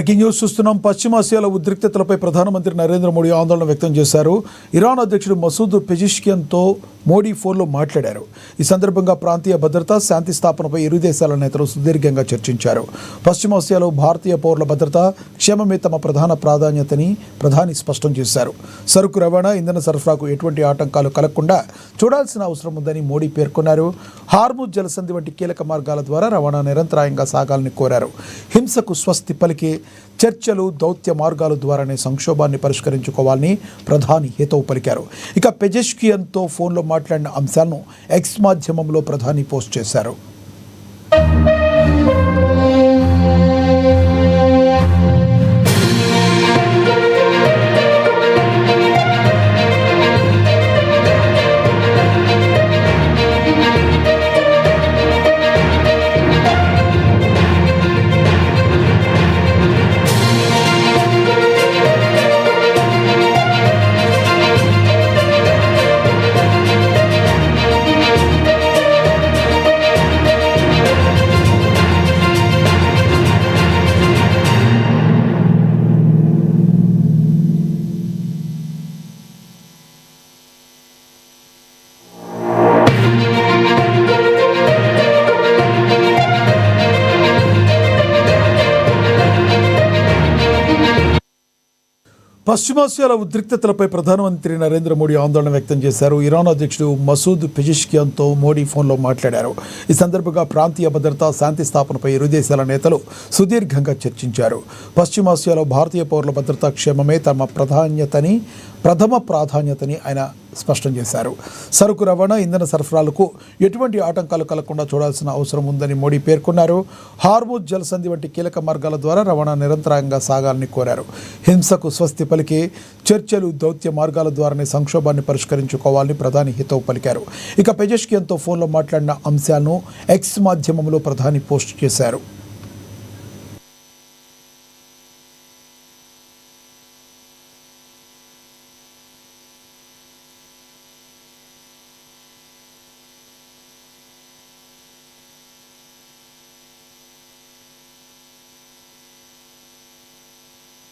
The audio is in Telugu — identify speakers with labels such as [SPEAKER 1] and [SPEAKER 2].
[SPEAKER 1] బ్రేకింగ్ న్యూస్ చూస్తున్నాం. పశ్చిమాసియాలో ఉద్రిక్తతలపై ప్రధానమంత్రి నరేంద్ర మోడీ ఆందోళన వ్యక్తం చేశారు. ఇరాన్ అధ్యక్షుడు మసూద్ పెజిష్కియన్తో మోడీ ఫోన్లో మాట్లాడారు. ఈ సందర్భంగా ప్రాంతీయ భద్రత, శాంతి స్థాపనపై ఇరు దేశాల నేతలు సుదీర్ఘంగా చర్చించారు. పశ్చిమాసియాలో భారతీయ పౌరుల భద్రత, క్షేమమే తమ ప్రధాన ప్రాధాన్యతని ప్రధాని స్పష్టం చేశారు. సరుకు రవాణా, ఇంధన సరఫరాకు ఎటువంటి ఆటంకాలు కలగకుండా చూడాల్సిన అవసరం ఉందని మోడీ పేర్కొన్నారు. హార్ముజ్ జలసంధి వంటి కీలక మార్గాల ద్వారా రవాణా నిరంతరాయంగా సాగాలని కోరారు. హింసకు స్వస్తి పలికే చర్చలు, దౌత్య మార్గాల ద్వారానే సంక్షోభాన్ని పరిష్కరించుకోవాలని ప్రధాని హితవు పలికారు. ఇక పెజెష్కియన్తో ఫోన్లో మాట్లాడిన అంశాలను ఎక్స్ మాధ్యమంలో ప్రధాని పోస్ట్ చేశారు. పశ్చిమాసియాల ఉద్రిక్తతలపై ప్రధానమంత్రి నరేంద్ర మోడీ ఆందోళన వ్యక్తం చేశారు. ఇరాన్ అధ్యక్షుడు మసూద్ పెజిష్కియన్తో మోడీ ఫోన్లో మాట్లాడారు. ఈ సందర్భంగా ప్రాంతీయ భద్రత, శాంతి స్థాపనపై ఇరు దేశాల నేతలు సుదీర్ఘంగా చర్చించారు. పశ్చిమాసియాలో భారతీయ పౌరుల భద్రత, క్షేమమే ప్రథమ ప్రాధాన్యతని ఆయన స్పష్టం చేశారు. సరుకు రవాణా, ఇంధన సరఫరాలకు ఎటువంటి ఆటంకాలు కలగకుండా చూడాల్సిన అవసరం ఉందని మోడీ పేర్కొన్నారు. హార్ముజ్ జలసంధి వంటి కీలక మార్గాల ద్వారా రవాణా నిరంతరాయంగా సాగాలని కోరారు. హింసకు స్వస్తి పలికే చర్చలు, దౌత్య మార్గాల ద్వారానే సంక్షోభాన్ని పరిష్కరించుకోవాలని ప్రధాని హితవు పలికారు. ఇక పెజెష్కియన్తో ఫోన్లో మాట్లాడిన అంశాలను ఎక్స్ మాధ్యమంలో ప్రధాని పోస్ట్ చేశారు.